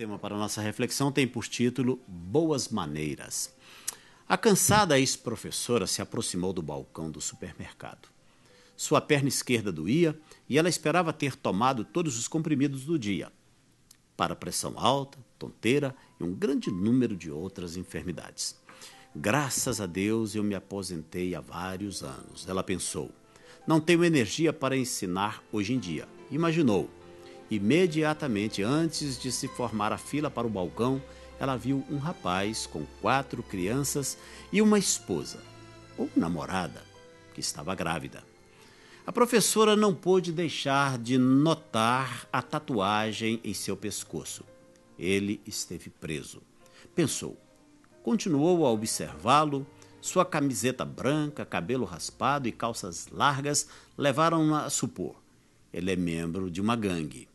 tema para a nossa reflexão tem por título Boas Maneiras. A cansada ex-professora se aproximou do balcão do supermercado. Sua perna esquerda doía e ela esperava ter tomado todos os comprimidos do dia, para pressão alta, tonteira e um grande número de outras enfermidades. Graças a Deus eu me aposentei há vários anos, ela pensou. Não tenho energia para ensinar hoje em dia, imaginou. Imediatamente antes de se formar a fila para o balcão, ela viu um rapaz com 4 crianças e uma esposa, ou namorada, que estava grávida. A professora não pôde deixar de notar a tatuagem em seu pescoço. Ele esteve preso. Pensou. Continuou a observá-lo. Sua camiseta branca, cabelo raspado e calças largas levaram-na a supor. Ele é membro de uma gangue.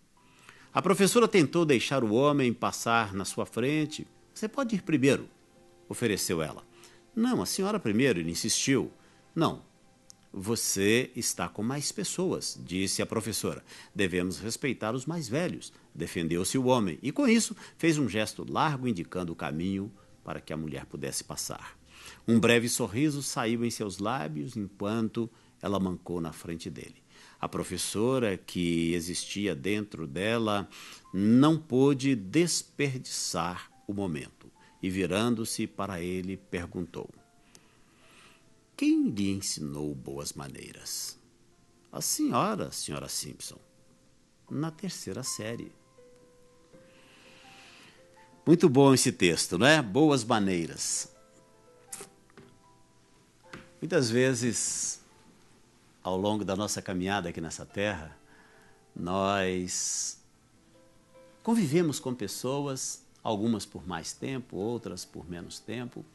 A professora tentou deixar o homem passar na sua frente. Você pode ir primeiro, ofereceu ela. Não, a senhora primeiro, ele insistiu. Não, você está com mais pessoas, disse a professora. Devemos respeitar os mais velhos, defendeu-se o homem. E com isso fez um gesto largo indicando o caminho para que a mulher pudesse passar. Um breve sorriso saiu em seus lábios enquanto ela mancou na frente dele. A professora, que existia dentro dela, não pôde desperdiçar o momento e, virando-se para ele, perguntou: quem lhe ensinou boas maneiras? A senhora Simpson, na 3ª série. Muito bom esse texto, não é? Boas maneiras. Muitas vezes, ao longo da nossa caminhada aqui nessa terra, nós convivemos com pessoas, algumas por mais tempo, outras por menos tempo,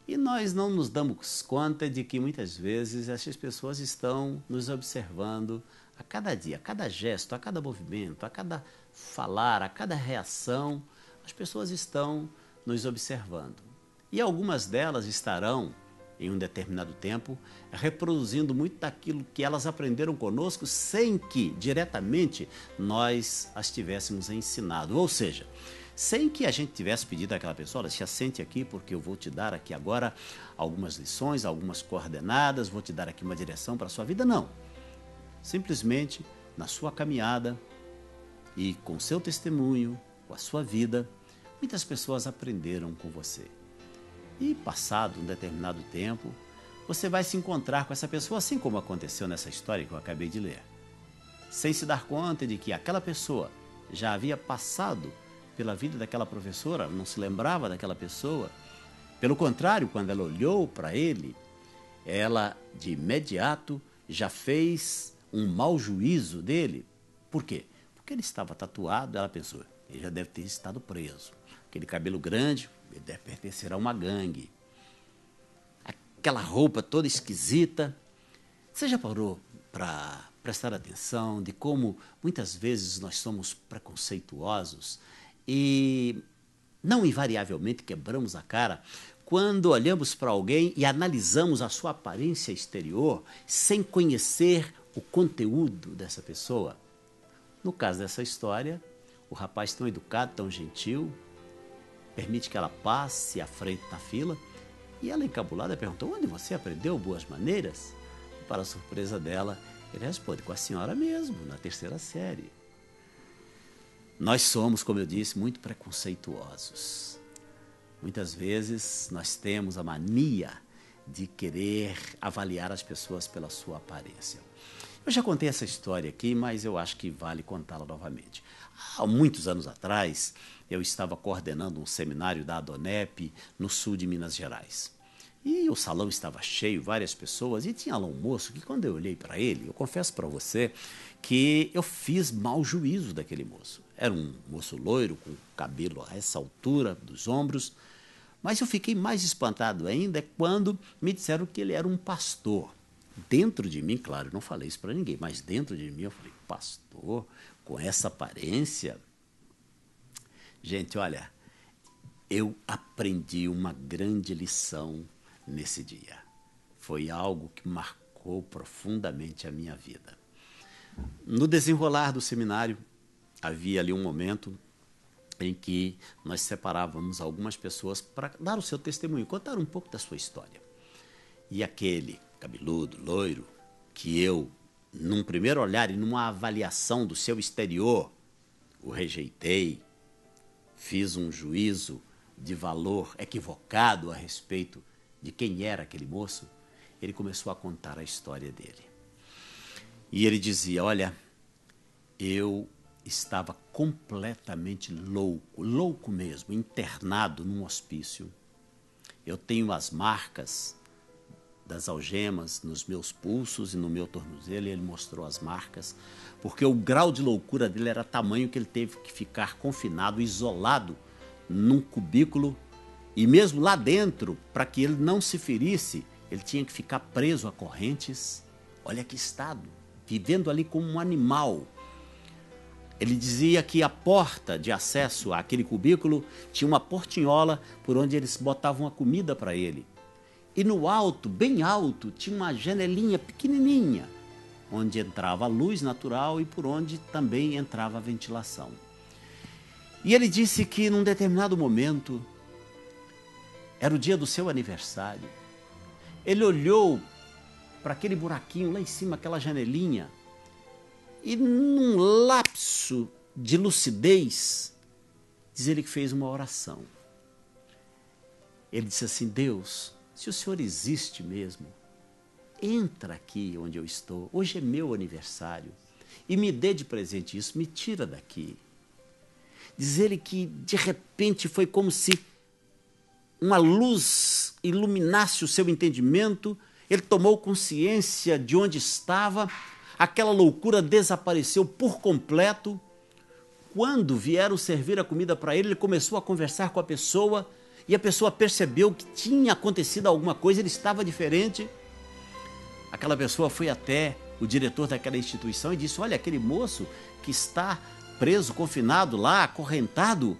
e nós não nos damos conta de que muitas vezes essas pessoas estão nos observando a cada dia, a cada gesto, a cada movimento, a cada falar, a cada reação, as pessoas estão nos observando. E algumas delas estarão, em um determinado tempo, reproduzindo muito daquilo que elas aprenderam conosco sem que, diretamente, nós as tivéssemos ensinado. Ou seja, sem que a gente tivesse pedido àquela pessoa, olha, se assente aqui porque eu vou te dar aqui agora algumas lições, algumas coordenadas, vou te dar aqui uma direção para a sua vida. Não. Simplesmente, na sua caminhada e com seu testemunho, com a sua vida, muitas pessoas aprenderam com você. E passado um determinado tempo, você vai se encontrar com essa pessoa, assim como aconteceu nessa história que eu acabei de ler. Sem se dar conta de que aquela pessoa já havia passado pela vida daquela professora, não se lembrava daquela pessoa. Pelo contrário, quando ela olhou para ele, ela de imediato já fez um mau juízo dele. Por quê? Porque ele estava tatuado, ela pensou, ele já deve ter estado preso. Aquele cabelo grande, ele deve pertencer a uma gangue. Aquela roupa toda esquisita. Você já parou para prestar atenção de como muitas vezes nós somos preconceituosos e não invariavelmente quebramos a cara quando olhamos para alguém e analisamos a sua aparência exterior sem conhecer o conteúdo dessa pessoa? No caso dessa história, o rapaz tão educado, tão gentil, permite que ela passe à frente na fila e ela, encabulada, perguntou: onde você aprendeu boas maneiras? E, para a surpresa dela, ele responde: com a senhora mesmo, na 3ª série. Nós somos, como eu disse, muito preconceituosos. Muitas vezes nós temos a mania de querer avaliar as pessoas pela sua aparência. Eu já contei essa história aqui, mas eu acho que vale contá-la novamente. Há muitos anos atrás, eu estava coordenando um seminário da ADONEP no sul de Minas Gerais. E o salão estava cheio, várias pessoas, e tinha lá um moço que, quando eu olhei para ele, eu confesso para você que eu fiz mau juízo daquele moço. Era um moço loiro, com cabelo a essa altura dos ombros, mas eu fiquei mais espantado ainda quando me disseram que ele era um pastor. Dentro de mim, claro, eu não falei isso para ninguém, mas dentro de mim eu falei: pastor, com essa aparência? Gente, olha, eu aprendi uma grande lição nesse dia. Foi algo que marcou profundamente a minha vida. No desenrolar do seminário, havia ali um momento em que nós separávamos algumas pessoas para dar o seu testemunho, contar um pouco da sua história. E aquele cabeludo, loiro, que eu, num primeiro olhar e numa avaliação do seu exterior, o rejeitei, fiz um juízo de valor equivocado a respeito de quem era aquele moço, ele começou a contar a história dele. E ele dizia, olha, eu estava completamente louco, louco mesmo, internado num hospício. Eu tenho as marcas das algemas nos meus pulsos e no meu tornozelo, e ele mostrou as marcas, porque o grau de loucura dele era tamanho que ele teve que ficar confinado, isolado, num cubículo, e mesmo lá dentro, para que ele não se ferisse, ele tinha que ficar preso a correntes. Olha que estado, vivendo ali como um animal. Ele dizia que a porta de acesso àquele cubículo tinha uma portinhola por onde eles botavam a comida para ele. E no alto, bem alto, tinha uma janelinha pequenininha, onde entrava a luz natural e por onde também entrava a ventilação. E ele disse que num determinado momento, era o dia do seu aniversário, ele olhou para aquele buraquinho lá em cima, aquela janelinha, e num lapso de lucidez, diz ele que fez uma oração. Ele disse assim, Deus, se o Senhor existe mesmo, entra aqui onde eu estou, hoje é meu aniversário, e me dê de presente isso, me tira daqui. Diz ele que de repente foi como se uma luz iluminasse o seu entendimento, ele tomou consciência de onde estava, aquela loucura desapareceu por completo. Quando vieram servir a comida para ele, ele começou a conversar com a pessoa e a pessoa percebeu que tinha acontecido alguma coisa, ele estava diferente. Aquela pessoa foi até o diretor daquela instituição e disse, olha, aquele moço que está preso, confinado lá, acorrentado,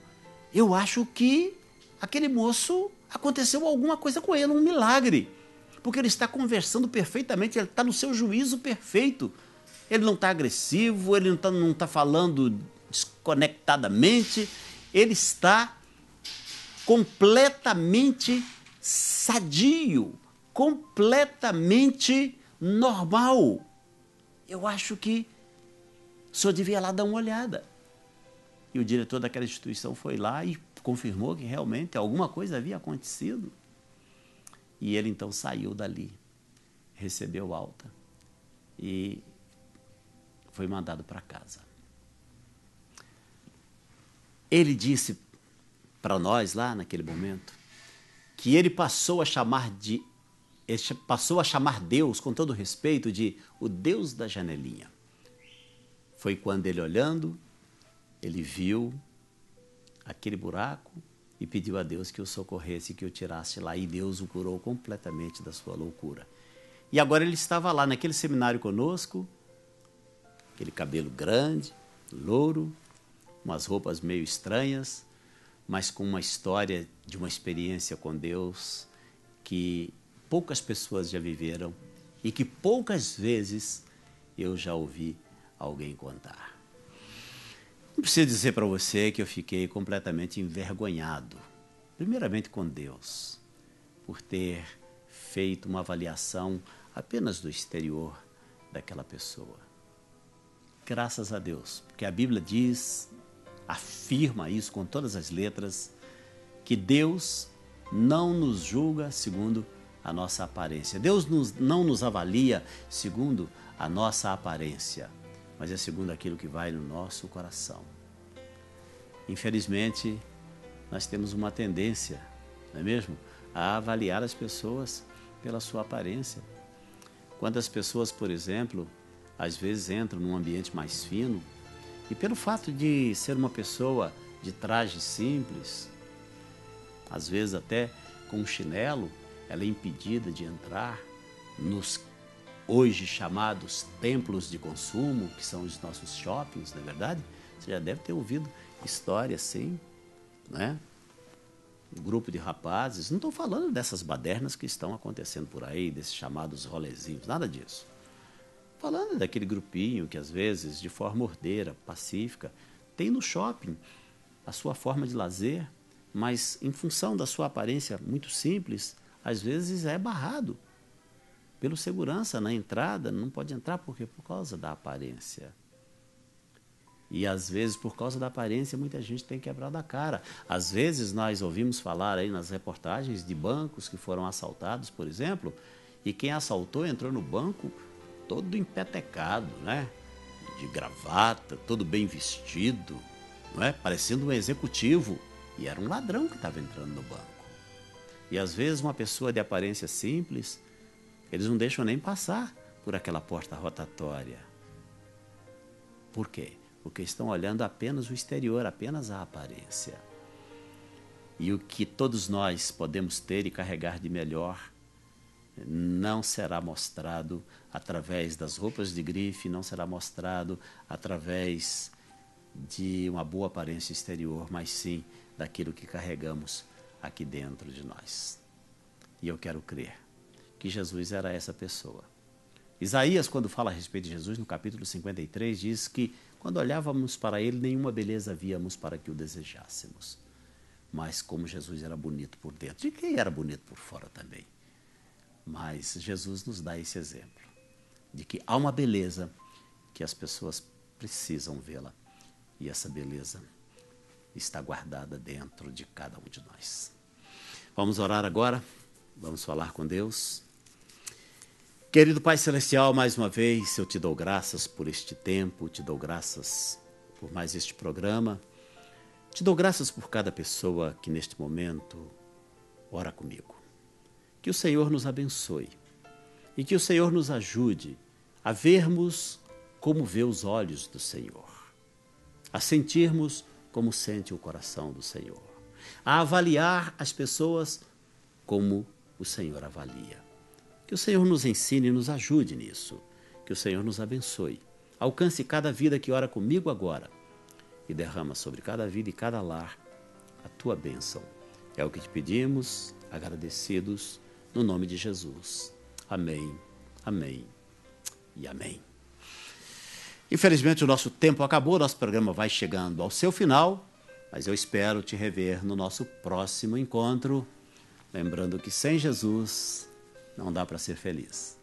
eu acho que aquele moço aconteceu alguma coisa com ele, um milagre, porque ele está conversando perfeitamente, ele está no seu juízo perfeito. Ele não está agressivo, ele não está falando desconectadamente, ele está completamente sadio, completamente normal. Eu acho que o senhor devia lá dar uma olhada. E o diretor daquela instituição foi lá e confirmou que realmente alguma coisa havia acontecido. E ele então saiu dali, recebeu alta e foi mandado para casa. Ele disse para nós lá naquele momento que ele passou a chamar Deus, com todo respeito, de o Deus da janelinha. Foi quando ele olhando, ele viu aquele buraco e pediu a Deus que o socorresse, que o tirasse lá, e Deus o curou completamente da sua loucura. E agora ele estava lá naquele seminário conosco, aquele cabelo grande, louro, umas roupas meio estranhas, mas com uma história de uma experiência com Deus que poucas pessoas já viveram e que poucas vezes eu já ouvi alguém contar. Não preciso dizer para você que eu fiquei completamente envergonhado, primeiramente com Deus, por ter feito uma avaliação apenas do exterior daquela pessoa. Graças a Deus, porque a Bíblia diz, afirma isso com todas as letras, que Deus não nos julga segundo a nossa aparência. Deus não nos avalia segundo a nossa aparência, mas é segundo aquilo que vai no nosso coração. Infelizmente, nós temos uma tendência, não é mesmo, a avaliar as pessoas pela sua aparência. Quantas pessoas, por exemplo, às vezes entram num ambiente mais fino e pelo fato de ser uma pessoa de traje simples, às vezes até com um chinelo, ela é impedida de entrar nos hoje chamados templos de consumo, que são os nossos shoppings, não é verdade? Você já deve ter ouvido história assim, né? Um grupo de rapazes, não estou falando dessas badernas que estão acontecendo por aí, desses chamados rolezinhos, nada disso. Falando daquele grupinho que às vezes, de forma ordeira, pacífica, tem no shopping a sua forma de lazer, mas em função da sua aparência muito simples, às vezes é barrado pelo segurança na entrada, não pode entrar por causa da aparência. E às vezes, por causa da aparência, muita gente tem quebrado a cara. Às vezes nós ouvimos falar aí nas reportagens de bancos que foram assaltados, por exemplo, e quem assaltou entrou no banco todo empetecado, né? De gravata, todo bem vestido, não é? Parecendo um executivo. E era um ladrão que estava entrando no banco. E às vezes uma pessoa de aparência simples, eles não deixam nem passar por aquela porta rotatória. Por quê? Porque estão olhando apenas o exterior, apenas a aparência. E o que todos nós podemos ter e carregar de melhor não será mostrado através das roupas de grife, não será mostrado através de uma boa aparência exterior, mas sim daquilo que carregamos aqui dentro de nós. E eu quero crer que Jesus era essa pessoa. Isaías, quando fala a respeito de Jesus, no capítulo 53, diz que quando olhávamos para ele, nenhuma beleza víamos para que o desejássemos. Mas como Jesus era bonito por dentro, e quem era bonito por fora também. Mas Jesus nos dá esse exemplo, de que há uma beleza que as pessoas precisam vê-la. E essa beleza está guardada dentro de cada um de nós. Vamos orar agora, vamos falar com Deus. Querido Pai Celestial, mais uma vez eu te dou graças por este tempo, te dou graças por mais este programa, te dou graças por cada pessoa que neste momento ora comigo. Que o Senhor nos abençoe e que o Senhor nos ajude a vermos como vê os olhos do Senhor, a sentirmos como sente o coração do Senhor, a avaliar as pessoas como o Senhor avalia. Que o Senhor nos ensine e nos ajude nisso. Que o Senhor nos abençoe. Alcance cada vida que ora comigo agora e derrama sobre cada vida e cada lar a tua bênção. É o que te pedimos, agradecidos, no nome de Jesus. Amém, amém e amém. Infelizmente o nosso tempo acabou, nosso programa vai chegando ao seu final, mas eu espero te rever no nosso próximo encontro. Lembrando que sem Jesus não dá para ser feliz.